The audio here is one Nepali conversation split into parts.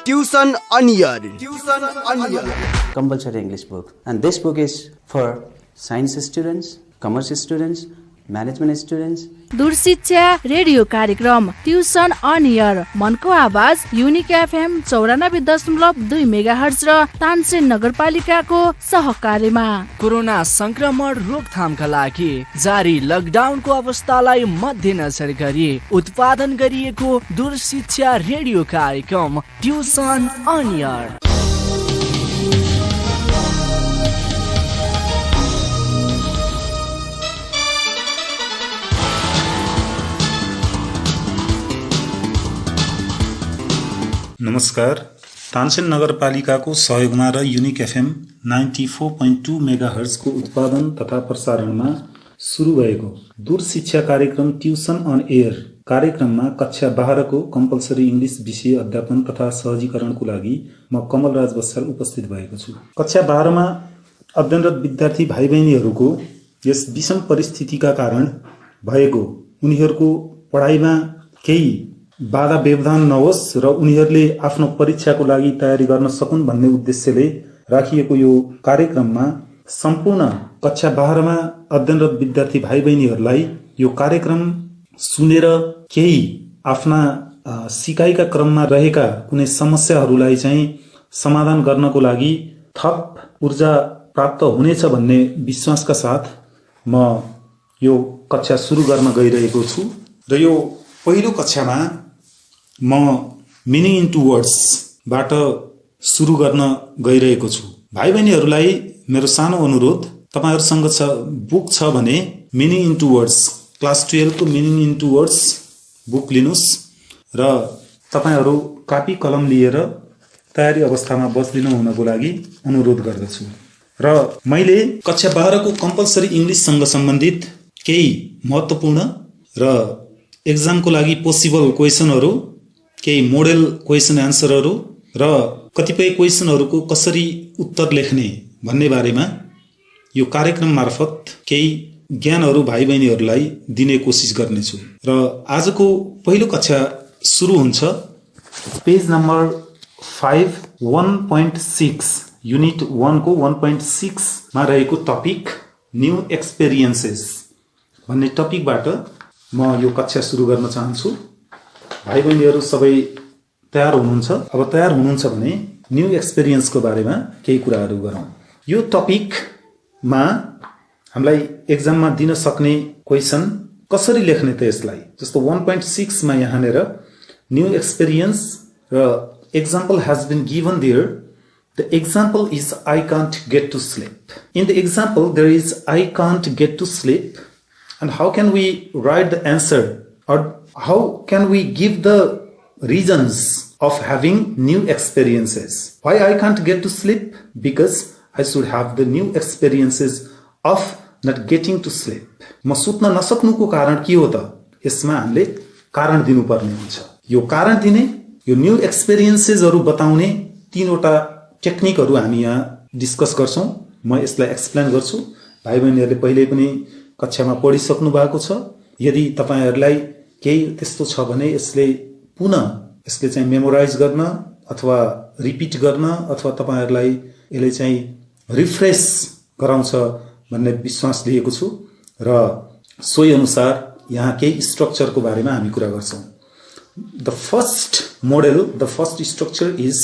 Tuition on Air. Compulsory English book, and this book is for science students, commerce students, management students. दूरशिक्षा रेडियो कार्यक्रम ट्युसन अन एयर मनको आवाज युनिक एफएम 94.2 मेगाहर्ज र तानसेन नगरपालिकाको सहकार्यमा कोरोना संक्रमण रोकथामका लागि जारी लकडाउनको अवस्थालाई मध्यनजर गरी उत्पादन गरिएको दूरशिक्षा रेडियो कार्यक्रम ट्युसन अन एयर। नमस्कार, तानसेन नगरपालिकाको सहयोगमा र युनिक एफएम 94.2 मेगाहर्जको उत्पादन तथा प्रसारणमा सुरु भएको दूर शिक्षा कार्यक्रम ट्युसन अन एयर कार्यक्रममा कक्षा 12 को कम्पलसरी इङ्ग्लिश विषय अध्यापन तथा सहजीकरणको लागि म कमलराज बस्याल उपस्थित भएको छु। कक्षा 12 मा अध्ययनरत विद्यार्थी भाइ बहिनीहरूको यस विषम परिस्थितिका कारण भएको उनीहरूको पढाइमा केही बाधा व्यवधान नहोस् र उनीहरूले आफ्नो परीक्षाको लागि तयारी गर्न सकुन् भन्ने उद्देश्यले राखिएको यो कार्यक्रममा सम्पूर्ण कक्षा 12 मा अध्ययनरत विद्यार्थी भाइ बहिनीहरूलाई यो कार्यक्रम सुनेर केही आफ्ना सिकाइका क्रममा रहेका कुनै समस्याहरूलाई चाहिँ समाधान गर्नको लागि थप ऊर्जा प्राप्त हुनेछ भन्ने विश्वासका साथ म यो कक्षा सुरु गर्न गइरहेको छु र यो पहिलो कक्षामा म मिनिङ इन्टु वर्ड्स बाट सुरु गर्न गइरहेको छु। भाइ बहिनीहरूलाई मेरो सानो अनुरोध, तपाईहरुसँग बुक छ भने मिनिङ इन्टु वर्ड्स क्लास 12 को मिनिङ इन्टु वर्ड्स बुक लिनुस् र तपाईहरु कापी कलम लिएर तयारी अवस्थामा बस्दिनु हुनको लागि अनुरोध गर्दछु। र मैले कक्षा 12 को कम्पलसरी इंग्लिश सँग सम्बन्धित केही महत्त्वपूर्ण र एक्जामको लागि पोसिबल क्वेशनहरु, केही मोडल क्वेशन एन्सरहरु र कतिपय क्वेशनहरुको कसरी उत्तर लेख्ने भन्ने बारेमा यो कार्यक्रम मार्फत केही ज्ञानहरु भाइ बहिनीहरुलाई दिने कोसिस गर्नेछु। र आजको पहिलो कक्षा सुरु हुन्छ। पेज नम्बर 5 1.6 युनिट 1 को 1.6 मा रहेको टपिक न्यू एक्सपीरियन्सेस भन्ने टपिकबाट म यो कक्षा सुरु गर्न चाहन्छु। भाइ बहिनीहरु सबै तयार हुनुहुन्छ? अब तयार हुनुहुन्छ भने न्यू एक्सपीरियन्सको बारेमा केही कुराहरु गरौँ। यो टपिकमा हामीलाई एक्जाममा दिन सक्ने क्वेशन कसरी लेख्ने त यसलाई, जस्तो 1.6 मा यहाँनेर न्यू एक्सपीरियन्स र example has been given there. The example is I can't get to sleep. In the example there is I can't get to sleep, and how can we write the answer, or how can we give the reasons of having new experiences? Why I can't get to sleep? Because I should have the new experiences of not getting to sleep. म सुत्न नसक्नुको कारण के हो त? यसमा हामीले कारण दिनुपर्ने हुन्छ। यो कारण दिने, यो न्यू एक्सपीरियन्सेसहरु बताउने तीनवटा टेक्निकहरु हामी यहाँ डिस्कस गर्छौं। म यसलाई एक्सप्लेन गर्छु। भाइ बहिनीहरुले पहिले पनि कक्षामा पढिसक्नु भएको छ। यदि तपाईहरुलाई केही त्यस्तो छ भने यसले चाहिँ मेमोराइज गर्न अथवा रिपिट गर्न अथवा तपाईहरुलाई यसले चाहिँ रिफ्रेश गराउँछ भन्ने विश्वास लिएको छु र सोही अनुसार यहाँ केही स्ट्रक्चरको बारेमा हामी कुरा गर्छौं। The first model, the first structure is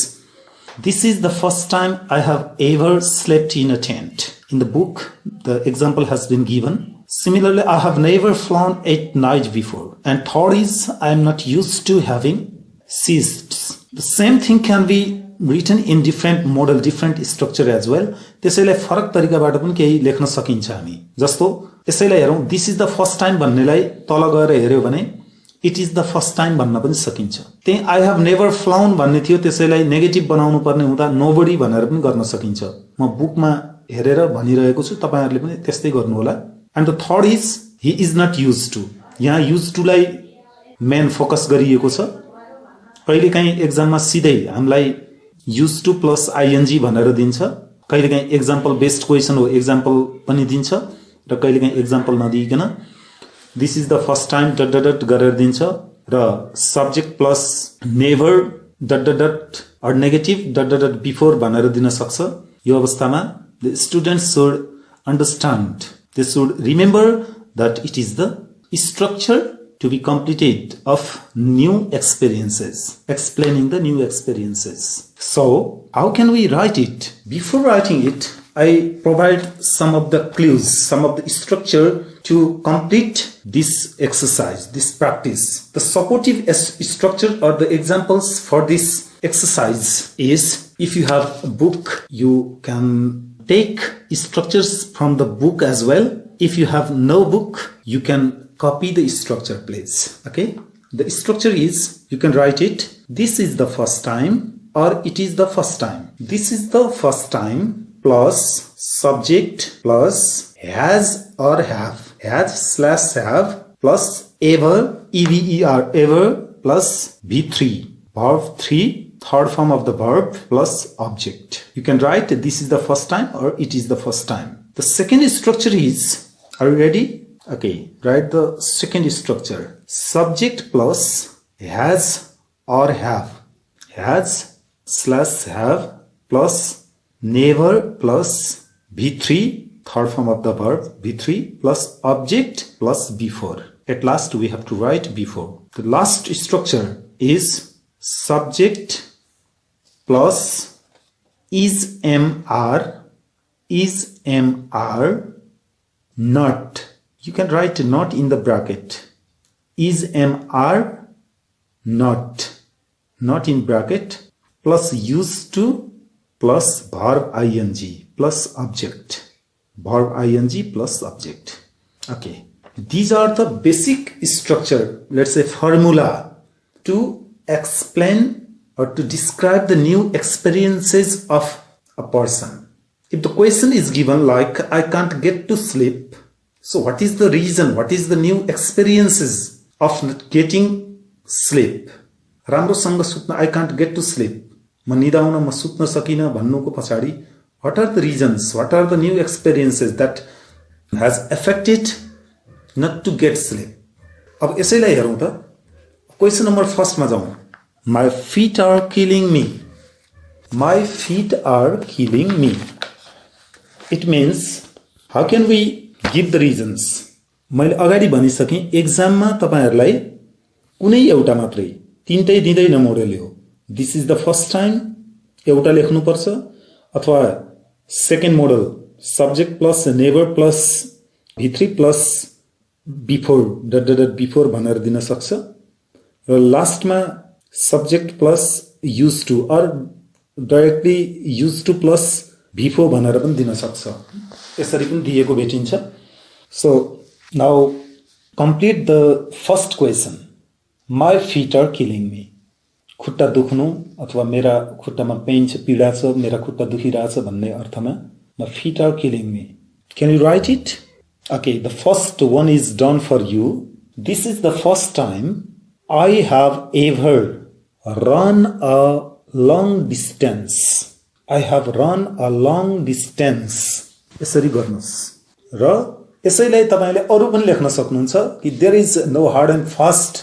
this is the first time I have ever slept in a tent. In the book, the example has been given. Similarly, I have never flown at night before. And third is, I am not used to having cysts. The same thing can be written in different model, different structure as well. त्यसैलाई फरक तरिकाबाट पनि केही लेख्न सकिन्छ हामी। जस्तो यसैलाई हेरौं, this is the first time भन्नेलाई तल गएर हेर्यो भने it is the first time भन्न पनि सकिन्छ। त्यही I have never flown भन्ने थियो, त्यसैलाई नेगेटिभ बनाउनु पर्ने हुँदा nobody भनेर पनि गर्न सकिन्छ। म बुकमा हेरेर भनिरहेको छु, तपाईहरुले पनि त्यस्तै गर्नु होला। And the third is he is not used to. यहाँ युज्ड टु लाई मेन फोकस गरिएको छ। कहिलेकाहीँ एक्जाममा सिधै हामीलाई युज्ड टु प्लस आईएनजी भनेर दिन्छ। कहिलेकाहीँ एक्जाम्पल बेस्ड क्वेशन हो, एक्जाम्पल पनि दिन्छ र कहिलेकाहीँ एक्जाम्पल नदिइकन this is the first time dot dot dot गरेर दिन्छ र subject plus never dot dot dot or negative ... before भनेर दिन सक्छ। यो अवस्थामा the students should understand, they should remember that it is the structure to be completed of new experiences, explaining the new experiences. So, how can we write it? Before writing it, I provide some of the clues, some of the structure to complete this exercise, this practice. The supportive structure or the examples for this exercise is, if you have a book, you can take structures from the book as well. If you have no book, you can copy the structure, please. Okay? The structure is, you can write it, this is the first time or it is the first time. This is the first time plus subject plus has or have. Has/have plus ever, EVER, ever plus V3. Verb 3, third form of the verb plus object. You can write this is the first time or it is the first time. The second structure is, are you ready? Okay, write the second structure. Subject plus has or have. Has/have plus never plus V3, third form of the verb V3 plus object plus before. At last we have to write before. The last structure is subject plus is MR not. You can write not in the bracket. Is MR not in bracket plus used to plus verb ing plus object. Verb ing plus object. Okay. These are the basic structure, let's say formula, to explain or to describe the new experiences of a person. If the question is given like, I can't get to sleep, so what is the reason? What is the new experiences of not getting sleep? राम्रोसँग सुत्न, I can't get to sleep. म निदा आउन म सुत्न सकिन भन्नुको पछाडि, what are the reasons? What are the new experiences that has affected not to get sleep? अब यसैलाई हेरौँ त। क्वेशन नम्बर फर्स्ट मा जाउँ। My feet are killing me. My feet are killing me. It means, how can we give the reasons? मैले अगाडि भनिसकेँ, एक्जाममा तपाईहरुलाई कुनै एउटा मात्रै, तीनटै दिँदैन मोडल हो। This is the first time एउटा लेख्नु पर्छ, अथवा second modal subject plus never plus V3 plus before before भनेर दिन सक्छ, र लास्टमा subject plus use to or directly use to plus V4 भनेर पनि दिन सक्छ। यसरी पनि दिएको भेटिन्छ। So now complete the first question. My feet are killing me. खुट्टा दुख्नु अथवा मेरा खुट्टामा पेन छ, पीडा छ, मेरा खुट्टा दुखिरहेछ भन्ने अर्थमा म feet are killing me. Can you write it? Okay, the first one is done for you. This is the first time I have ever run a long distance. I have run a long distance. यसरी गर्नुस्। र यसैलाई तपाईले अरु पनि लेख्न सक्नुहुन्छ कि there is no hard and fast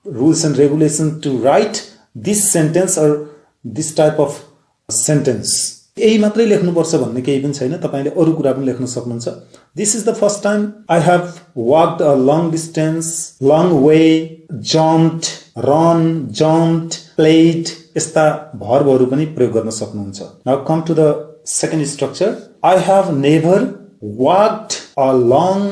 rules and regulation to write this sentence or this type of sentence. यही मात्रै लेख्नु पर्छ भन्ने केही पनि छैन, तपाईले अरु कुरा पनि लेख्न सक्नुहुन्छ। This is the first time I have walked a long distance, long way, jumped, run, jumped, played. यस्ता भर्बहरु पनि प्रयोग गर्न सक्नुहुन्छ। Now come to the second structure. I have never walked a long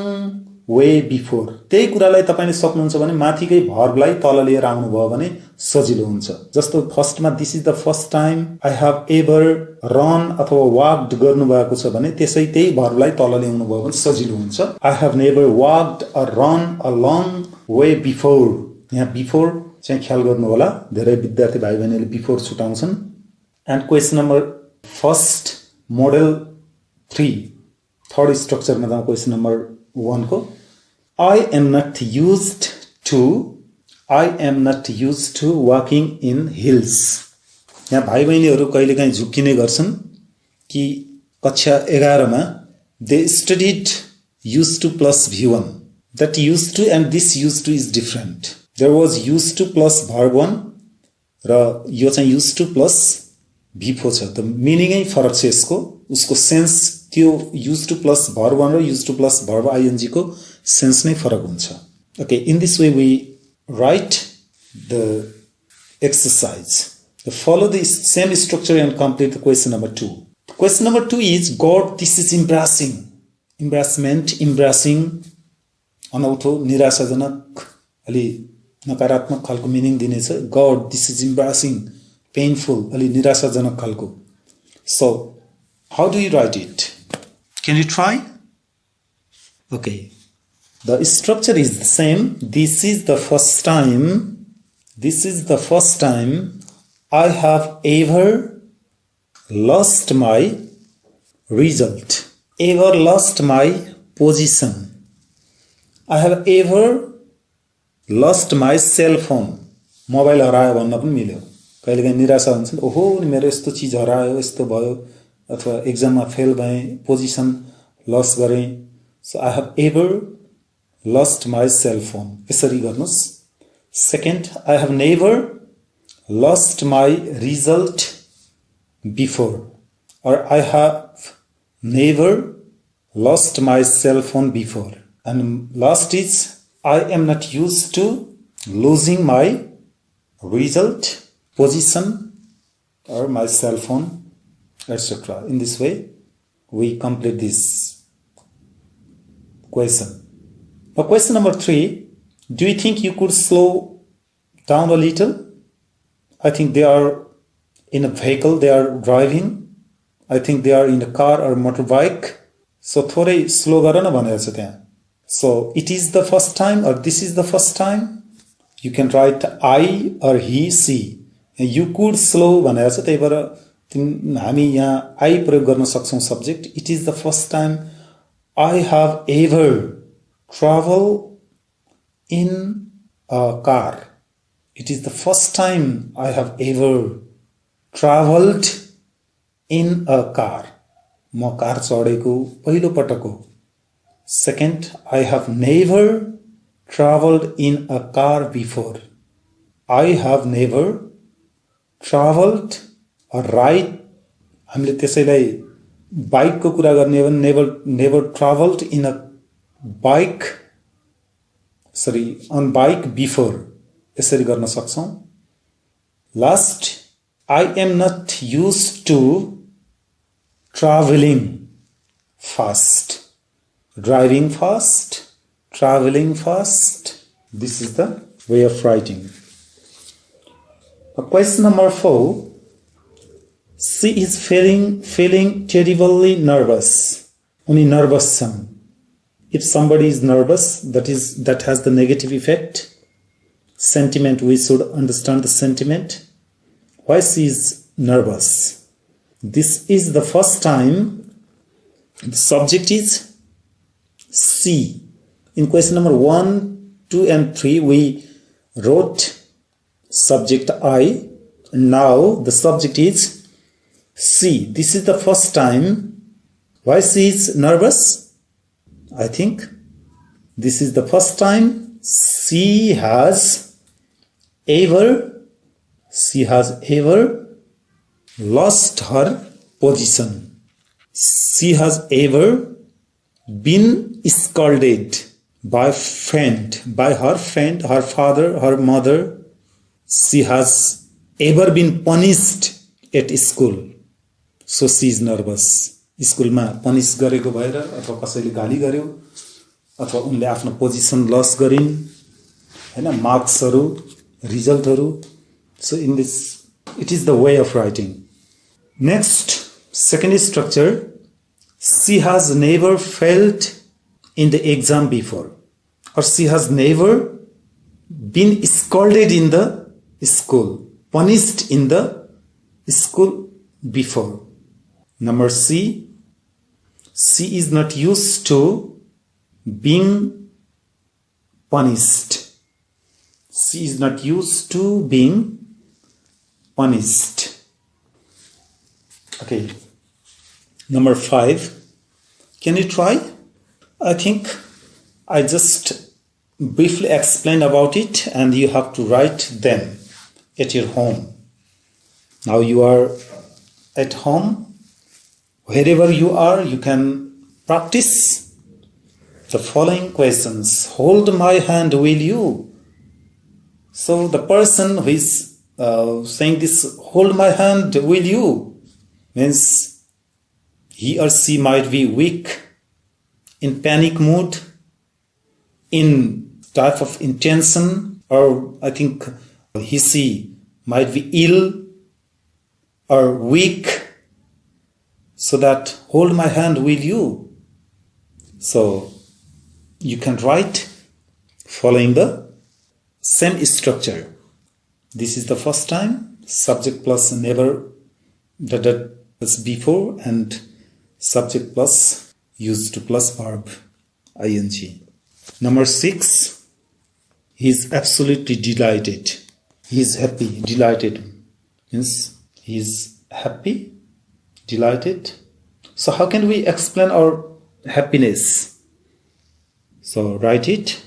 way before. त्यही कुरालाई तपाईले सक्नुहुन्छ भने माथिकै भर्बलाई तल लिएर आउनु भयो भने सजिलो हुन्छ। जस्तो फर्स्टमा this is the first time I have ever run अथवा walked गर्नु भएको छ भने त्यसै त्यही भर्बलाई तल ल्याउनु भयो भने सजिलो हुन्छ। I have never walked or run a long way before. यहाँ before चाहिँ ख्याल गर्नु होला, धेरै विद्यार्थी भाइ बहिनीले बिफोर छुटाउँछन्। And question number first model 3 third स्ट्रक्चरमा जाउँ। क्वेशन नम्बर 1 को I am not used to walking in hills. यहाँ भाइ बहिनीहरु कहिलेकाहीँ झुक्किने गर्छन् कि कक्षा 11 मा they studied used to plus V1. That used to and this used to is different. There was used to plus verb 1 र यो चाहिँ युज टु प्लस बिफोर छ त मिनिङै फरक छ यसको उसको सेन्स त्यो युज टु प्लस भर्ब 1 र use to plus verb ING को सेन्स नै फरक हुन्छ okay in this way we write the exercise follow the same structure and complete the question number 2 question number 2 is God this is embarrassing embarrassment embarrassing अनौठो निराशाजनक अलि नकारात्मक खालको मिनिङ दिनेछ God this is embarrassing painful अलि निराशाजनक खालको so how do you write it can you try okay the structure is the same this is the first time I have ever lost my result ever lost my position I have ever lost my cell phone mobile हरायो भन्न पनि मिल्यो कहिलेकाहीँ निराशा हुन्छ नि ओहो नि मेरो यस्तो चीज हरायो यस्तो भयो अथवा एक्जाममा फेल भएँ पोजिसन लस गरेँ so I have ever lost my cell phone यसरी गर्नुहोस् second I have never lost my result before or I have never lost my cell phone before. And last is I am not used to losing my result, position or my cell phone, etc. In this way, we complete this question. Now, question number 3. Do you think you could slow down a little? I think they are in a vehicle, they are driving. I think they are in a car or motorbike. So, थोरै slow गर न भनेको छ त्यहाँ. So, it is the first time or this is the first time. You can write I or he, she. You could slow भनेको छ त्यही भएर हामी यहाँ I प्रयोग गर्न सक्छौं subject. It is the first time I have ever traveled in a car. It is the first time I have ever traveled in a car. म कार चढेको पहिलो पटक हो. Second, I have never traveled in a car before. I have never traveled or ride. हामीले त्यसैलाई बाइकको कुरा गर्ने हो भने never traveled in a bike. Sorry, on bike before. यसरी गर्न सक्छौं. Last, I am not used to traveling fast. Driving fast, traveling fast. This is the way of writing. Question number 4. She is feeling terribly nervous. Only nervous sound. If somebody is nervous, that has the negative effect. Sentiment, we should understand the sentiment. Why she is nervous? This is the first time. The subject is she. In question number 1, 2 and 3, we wrote subject I. Now the subject is she. This is the first time. Why she is nervous? I think this is the first time she has ever lost her position. She has ever been scolded by her friend, her father, her mother. She has ever been punished at school. So she is nervous. स्कुलमा पनिश गरेको भएर अथवा कसैले गाली गर्यो अथवा उनले आफ्नो पोजिसन लस गरिन् हैन मार्क्सहरु रिजल्टहरु. So in this it is the way of writing. Next, second structure. She has never failed in the exam before, or she has never been scolded in the school, punished in the school before. Number C. She is not used to being punished. She is not used to being punished. Okay. Number 5. Can you try? I think I just briefly explain about it and you have to write them at your home. Now you are at home. Wherever you are, you can practice the following questions. Hold my hand, will you? So the person who is saying this, hold my hand, will you, means he or she might be weak, in panic mood, in type of intention, or I think she might be ill or weak. So that, hold my hand, will you? So you can write following the same structure. This is the first time, subject plus never, that was before, and subject plus used to plus verb ing. Number 6, he is absolutely delighted. He is happy. Delighted means he is happy, delighted. So how can we explain our happiness? So write it.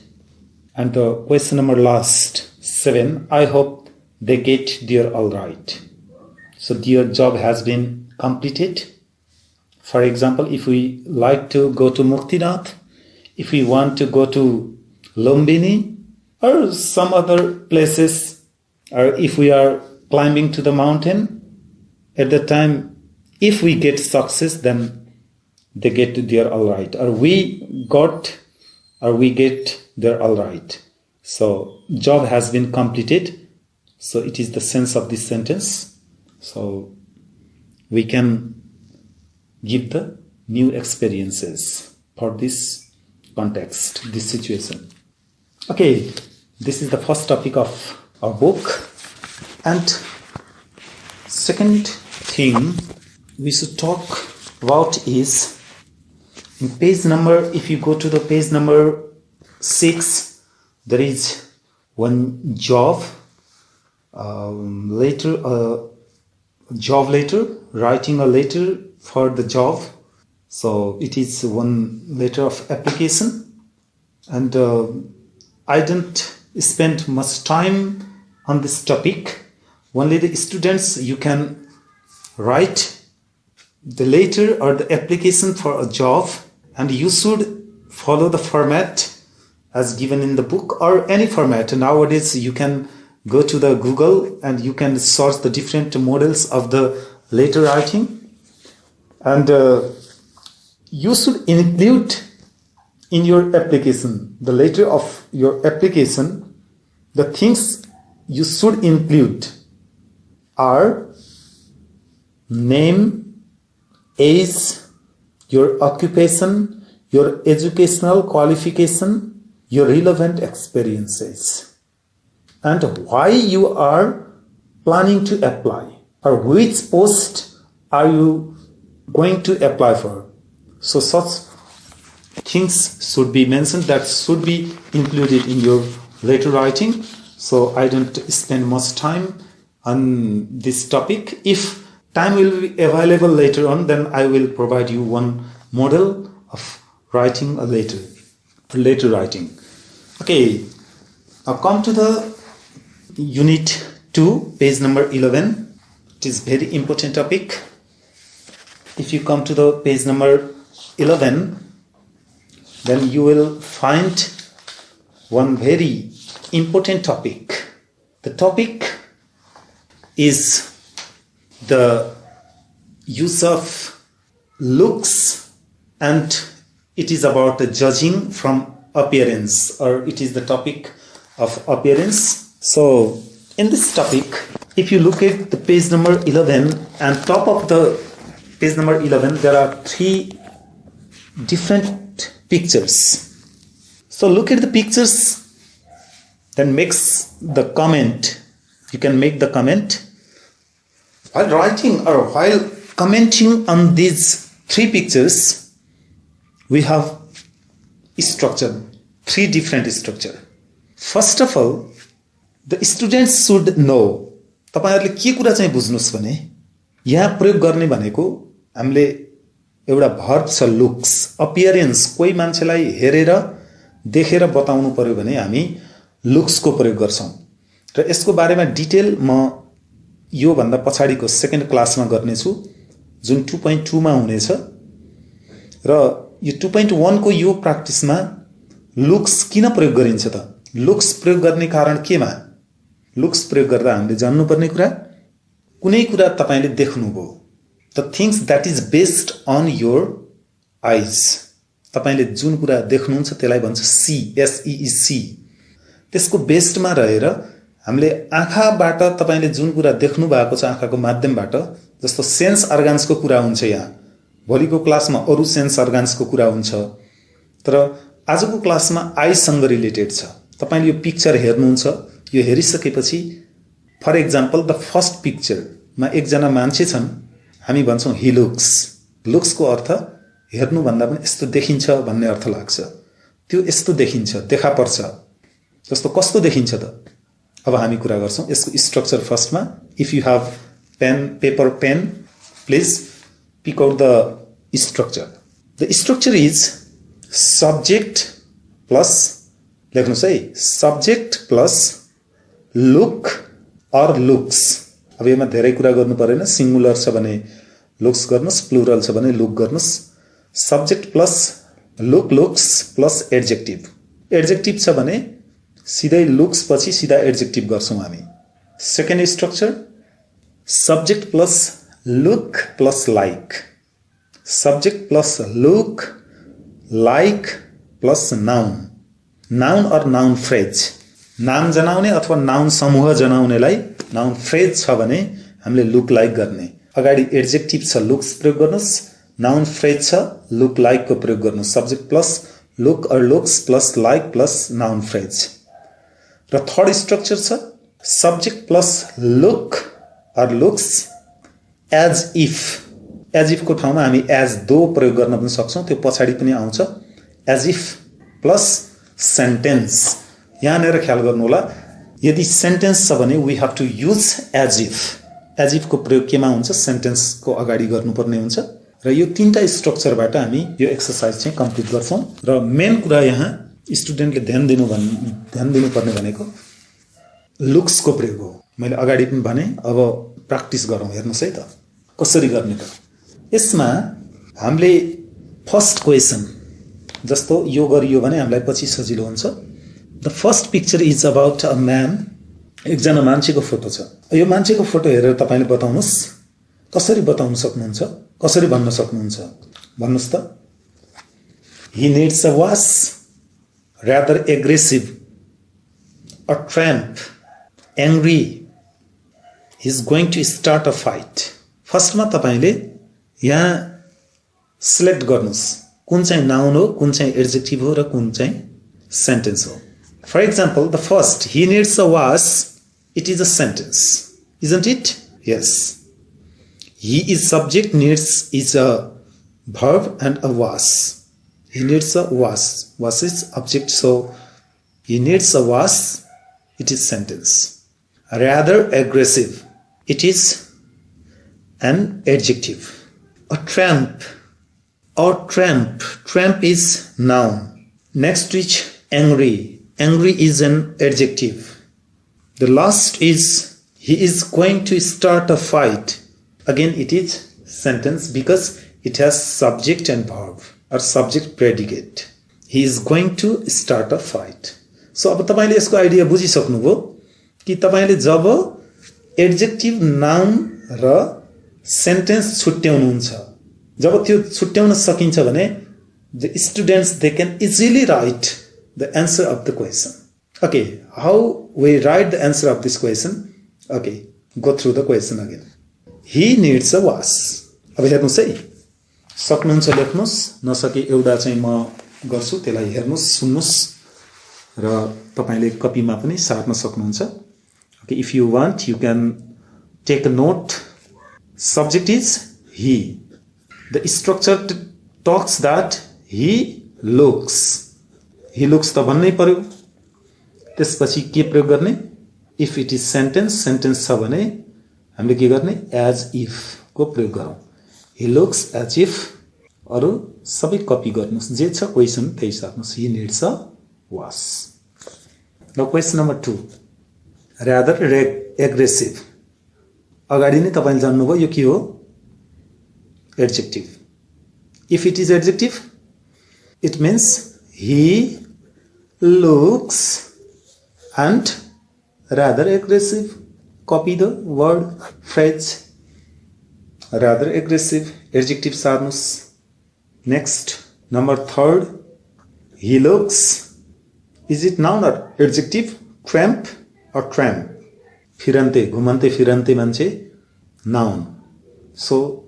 And the question number last, 7, I hope they get there all right. So their job has been completed. For example, if we like to go to Muktinath, if we want to go to Lumbini or some other places, or if we are climbing to the mountain, at the time, if we get success, then they get there all right. Or we get there all right. So job has been completed. So it is the sense of this sentence. So we can give the new experiences for this context, this situation. Okay, this is the first topic of our book. And second thing we should talk about is in page number, if you go to the page number 6, there is one job job letter, writing a letter for the job. So it is one letter of application, and I didn't spend much time on this topic. Only the students, you can write the letter or the application for a job, and you should follow the format as given in the book or any format. Nowadays you can go to the Google and you can search the different models of the letter writing, and you should include in your application, the letter of your application, the things you should include are name, age, your occupation, your educational qualification, your relevant experiences, and why you are planning to apply, or which post are you going to apply for. So such things should be mentioned, that should be included in your letter writing. So I don't spend much time on this topic. If time will be available later on, then I will provide you one model of writing a letter writing. Okay, now come to the unit 2, page number 11. It is very important topic. If you come to the page number 11, then you will find one very important topic. The topic is the use of looks, and it is about the judging from appearance, or it is the topic of appearance. So in this topic, if you look at the page number 11, and top of the page number 11, there are 3 different pictures. So look at the pictures, then makes the comment. You can make the comment. While writing or while commenting on these 3 pictures, we have structure, 3 different structure. First of all, the students should know. तपाईहरुले के कुरा चाहिँ बुझ्नुस् भने यहाँ प्रयोग गर्ने भनेको हामीले एउटा भर्ब छ लुक्स, अपियरेन्स। कोही मान्छेलाई हेरेर देखेर बताउनु पर्यो भने हामी लुक्स को प्रयोग गर्छौं। र यसको बारेमा डिटेल म यो भन्दा पछाडीको सेकेन्ड क्लासमा गर्नेछु जुन 2.2 मा हुनेछ र यो 2.1 को यो प्र्याक्टिसमा लुक्स किन प्रयोग गरिन्छ त लुक्स प्रयोग गर्ने कारण केमा लुक्स प्रयोग गर्दा हामीले जान्नुपर्ने कुरा कुनै कुरा तपाईले देख्नुभयो the things that is based on your eyes तपाईले जुन कुरा देख्नुहुन्छ त्यसलाई भन्छ सी एसईसी त्यसको बेस्डमा रहेर हामीले आँखाबाट तपाईले जुन कुरा देख्नु भएको छ आँखाको माध्यमबाट जस्तो सेन्स अर्गान्सको कुरा हुन्छ यहाँ भोलिको क्लासमा अरु सेन्स अर्गान्सको कुरा हुन्छ तर आजको क्लासमा आइसँग रिलेटेड छ तपाईले यो पिक्चर हेर्नुहुन्छ यो हेरिसकेपछि फर एक्जाम्पल द फर्स्ट पिक्चरमा एकजना मान्छे छन् हामी भन्छौं ही लुक्स को अर्थ हेर्नु भन्दा पनि यस्तो देखिन्छ भन्ने अर्थ लाग्छ त्यो यस्तो देखिन्छ देखा पर्छ जस्तो कस्तो देखिन्छ त अब हामी कुरा गर्छौं यसको स्ट्रक्चर फर्स्टमा if you have paper pen please pick out the structure is subject plus लेख्नुस् है subject plus look or looks अब यसमा धेरै कुरा गर्नु परेन सिंगुलर छ भने लुक्स गर्नुस् प्लुरल छ भने लुक गर्नुस् subject plus looks plus adjective छ भने सिधै लुक्स पछि सिधा एडजेक्टिभ गर्छौं हामी second structure subject plus look plus like subject plus look like plus noun और नाउन फ्रेज नाम जनाउने अथवा नाउन समूह जनाउनेलाई नाउन फ्रेज छ भने हामीले लुक लाइक गर्ने अगाडि एडजेक्टिभ छ लुक्स प्रयोग गर्नुस् नाउन फ्रेज छ लुक लाइक को प्रयोग गर्नुस् subject plus look or looks plus like plus noun phrase र थर्ड स्ट्रक्चर छ subject plus look or looks as if को ठाउँमा हामी एज दो प्रयोग गर्न पनि सक्छौं त्यो पछाडी पनि आउँछ एज इफ प्लस सेन्टेन्स यहाँनेर ख्याल गर्नु होला यदि सेन्टेन्स छ भने we have to use as if को प्रयोग केमा हुन्छ सेन्टेन्स को अगाडि गर्नुपर्ने हुन्छ र यो तीनटा स्ट्रक्चरबाट हामी यो एक्सरसाइज चाहिँ कम्प्लिट गर्छौं र मेन कुरा यहाँ स्टुडेन्टले ध्यान दिनुपर्ने भनेको लुक्स को प्रयोग हो मैले अगाडि पनि भने अब प्र्याक्टिस गरौँ हेर्नुस् है त कसरी गर्ने त यसमा हामीले फर्स्ट क्वेशन जस्तो यो गरियो भने हामीलाई पछि सजिलो हुन्छ the first picture is about a man एकजना मान्छेको फोटो छ यो मान्छेको फोटो हेरेर तपाईले बताउनुस् कसरी बताउन सक्नुहुन्छ कसरी भन्न सक्नुहुन्छ भन्नुस् त he needs a wash rather aggressive a tramp angry he is going to start a fight first मा तपाईले यहाँ सिलेक्ट गर्नुस् कुन चाहिँ नाउन हो कुन चाहिँ एडजेक्टिभ हो र कुन चाहिँ सेन्टेन्स हो for example the first he needs a wash it is a sentence isn't it yes he is subject needs is a verb and a wash he needs a wash wash is object so he needs a wash it is sentence rather aggressive it is an adjective a tramp is noun next which angry is an adjective the last is he is going to start a fight again it is sentence because it has subject and verb or subject predicate he is going to start a fight so अब तपाईले यसको आइडिया बुझिसक्नुभयो कि तपाईले जब एडजेक्टिभ नाउन र सेन्टेन्स छुट्याउनुहुन्छ जब त्यो छुट्याउन सकिन्छ भने the students they can easily write the answer of the question okay how we write the answer of this question okay go through the question again he needs a wash अब हेर्नुस् है सक्नुहुन्छ लेख्नुस् नसके एउटा चाहिँ म गर्छु त्यसलाई हेर्नुस् सुन्नुस् र तपाईले कपीमा पनि सार्न सक्नुहुन्छ okay if you want you can take a note subject is he the structure talks that he looks त भन्नै पर्यो त्यसपछि के प्रयोग गर्ने if it is sentence छ भने हामीले के गर्ने as if को प्रयोग गरौँ he looks as if अरु सबै कपी गर्नुस् जे छ क्वेशन त्यही सार्नुस् he needs a wash now question number 2 rather aggressive. अगाडि नै तपाईले जान्नुभयो यो के हो? Adjective. If it is adjective, it means he looks and rather aggressive. Copy the word phrase. Rather aggressive. Adjective सार्नुस्. Next, number 3. He looks. Is it noun or adjective? Tramp or tramp? फिरन्ते, घुमन्ते फिरन्ते मान्छे, noun. So,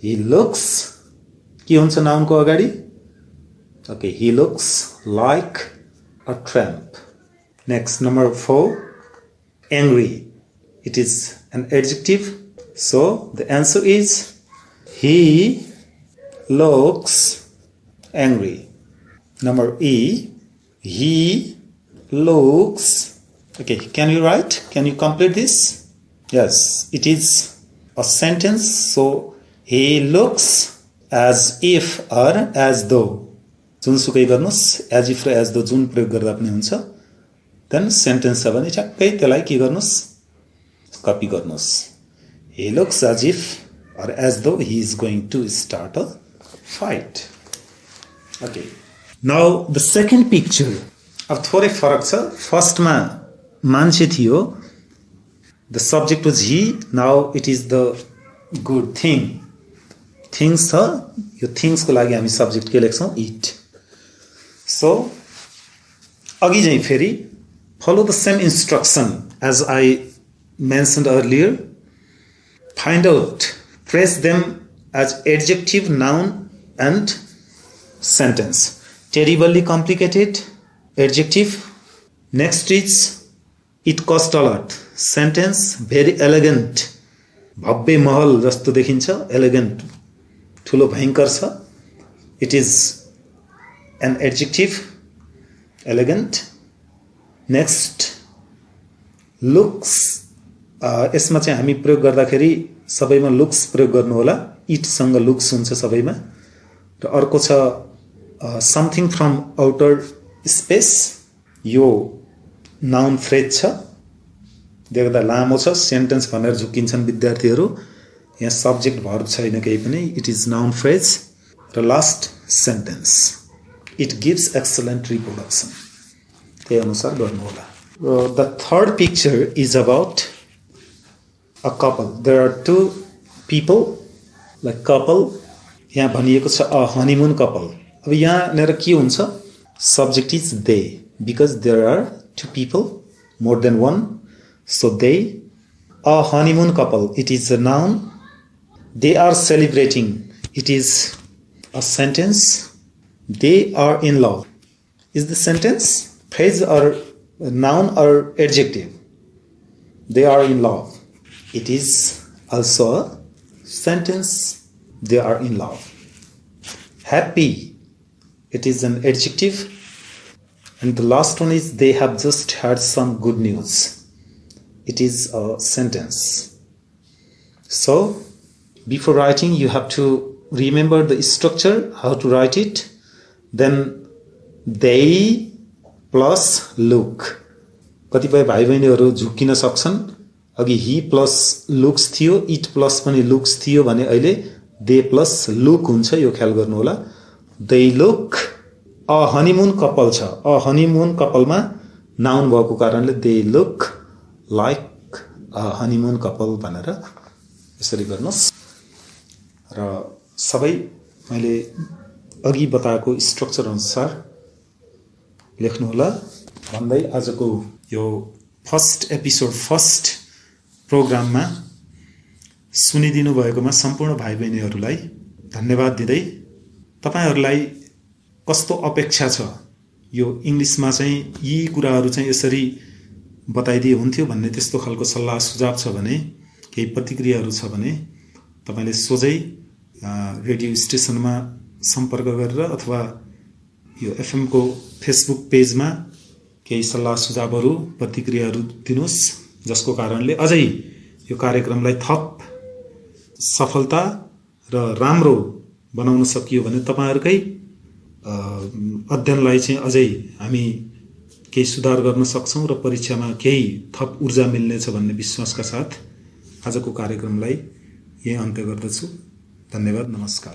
he looks. के हुन्छ noun को अगाडि? Okay, he looks like a tramp. Next, number 4. Angry. It is an adjective. So, the answer is he looks angry. Number E. He looks. Okay, can you write? Can you complete this? Yes, it is a sentence. So, he looks as if or as though. जुनसुकै गर्नुस्, as if र as though जुन प्रयोग गर्दा पनि हुन्छ. Then sentence छ भने ठ्याक्कै त्यसलाई के गर्नुस्? कपी गर्नुस्. He looks as if or as though he is going to start a fight. Okay. Now the second picture. अब थोरै फरक छ. फर्स्टमा मान्छे थियो. The subject was he. Now it is the good thing. Things छ. यो things को लागि हामी subject के लेख्छौं? It. So अघि चाहिँ फेरि follow the same instruction as I mentioned earlier. Find out, trace them as adjective, noun and sentence. Terribly complicated, adjective. Next is it cost a lot. Sentence, very elegant. भव्य महल जस्तो देखिन्छ, elegant. ठुलो भयंकर छ. It is an adjective, elegant. Next, looks. यसमा चाहिँ हामी प्रयोग गर्दाखेरि सबैमा looks प्रयोग गर्नु होला. It सँग looks हुन्छ सबैमा. र अर्को छ something from outer space. यो noun phrase छ. देख्दा लामो छ. sentence भनेर झुकिन्छन् विद्यार्थीहरू. यहाँ subject verb छैन केही पनि. It is noun phrase. र last sentence. It gives excellent reproduction. त्यही अनुसार गर्नु होला. The third picture is about a couple. There are two people like couple. यहाँ भनिएको छ a honeymoon couple. अब यहाँ नेर के हुन्छ? Subject is they because there are two people, more than one. So they, a honeymoon couple. It is a noun. They are celebrating. It is a sentence. They are in love. Is the sentence phrase or noun or adjective? They are in love. It is also a sentence. They are in love. Happy. It is an adjective. And the last one is they have just had some good news. It is a sentence. So, before writing, you have to remember the structure, how to write it. Then, they plus look. कतिपय भाइ बहिनीहरू झुकिन सक्छन्. अघि he plus looks थियो, it plus पनि looks थियो भने अहिले they plus look हुन्छ. यो ख्याल गर्नु होला. They look a honeymoon couple छ. A honeymoon couple मा noun भएको कारणले they look like a honeymoon couple भनेर यसरी गर्नुस्. र सबै मैले अघि बताएको स्ट्रक्चर अनुसार लेख्नु होला भन्दै आजको यो फर्स्ट एपिसोड फर्स्ट प्रोग्राममा सुनिदिनु भएकोमा सम्पूर्ण भाइ बहिनीहरूलाई धन्यवाद दिँदै तपाईहरुलाई कस्तो अपेक्षा छ यो इंग्लिशमा चाहिँ यी कुराहरु चाहिँ यसरी बताइदिए हुन्थ्यो भन्ने त्यस्तो खालको सल्लाह सुझाव छ भने केही प्रतिक्रियाहरु छ भने तपाईले सोझै रेडियो स्टेशनमा सम्पर्क गरेर अथवा यो एफएम को फेसबुक पेजमा केही सल्लाह सुझावहरु प्रतिक्रियाहरु दिनुस् जसको कारणले अझै यो कार्यक्रमलाई थप सफलता र राम्रो बनाउन सकियो भने तपाईहरुकै अध्ययनलाई चाहिँ अझै हामी केही सुधार गर्न सक्छौँ र परीक्षामा केही थप ऊर्जा मिल्नेछ भन्ने विश्वासका साथ आजको कार्यक्रमलाई यही अन्त्य गर्दछु। धन्यवाद, नमस्कार।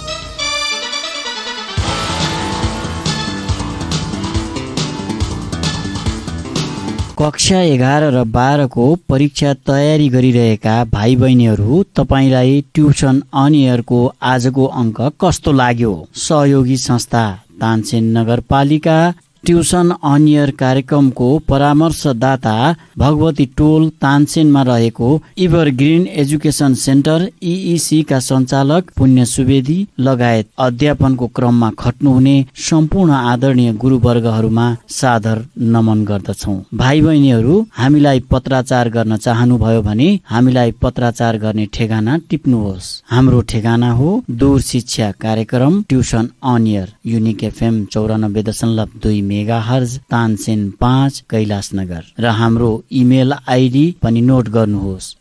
कक्षा 11 र 12 को परीक्षा तयारी गरिरहेका भाइ बहिनीहरू, तपाईलाई ट्युसन अन एयरको आजको अङ्क कस्तो लाग्यो? सहयोगी संस्था तानसेन नगरपालिका ट्युसन अन एयर कार्यक्रमको परामर्शदाता भगवती टोल तानसेनमा रहेको इभरग्रिन एजुकेसन सेन्टर EEC का सञ्चालक पुण्य सुवेदी लगायत अध्यापनको क्रममा खट्नुहुने सम्पूर्ण आदरणीय गुरुवर्गहरूमा सादर नमन गर्दछौँ। भाइ बहिनीहरू, हामीलाई पत्राचार गर्न चाहनुभयो भने हामीलाई पत्राचार गर्ने ठेगाना टिप्नुहोस्। हाम्रो ठेगाना हो दूर शिक्षा कार्यक्रम tuition on air, unique FM 94.2 megahertz, Tansen 5, Kailashnagar. र हाम्रो इमेल आइडी पनि नोट गर्नुहोस्,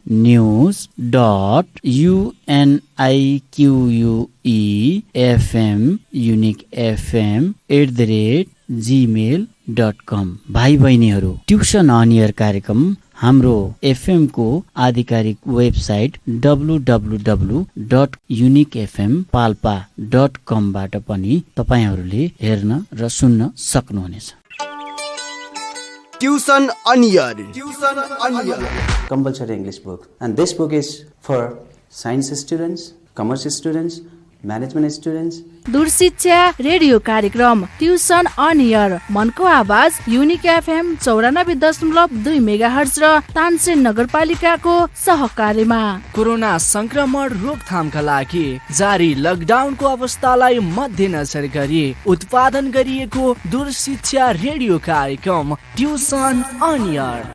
news.uniquefm@gmail.com। भाइ बहिनीहरू, ट्युसन अन एयर कार्यक्रम हाम्रो FM को आधिकारिक वेबसाइट www.uniquefmpalpa.com बाट पनि तपाईहरूले हेर्न र सुन्न सक्नुहुनेछ। Tuition on air compulsory English book, and this book is for science students, commerce students, management students. दूर शिक्षा रेडियो कार्यक्रम ट्युसन अन एयर, मनको आवाज युनिक FM 94.2 मेगाहर्ज र तानसेन नगरपालिकाको सहकार्यमा कोरोना संक्रमण रोकथामका लागि जारी लकडाउनको अवस्थालाई मध्यनजर गरी उत्पादन गरिएको दूर शिक्षा रेडियो कार्यक्रम ट्युसन अन एयर।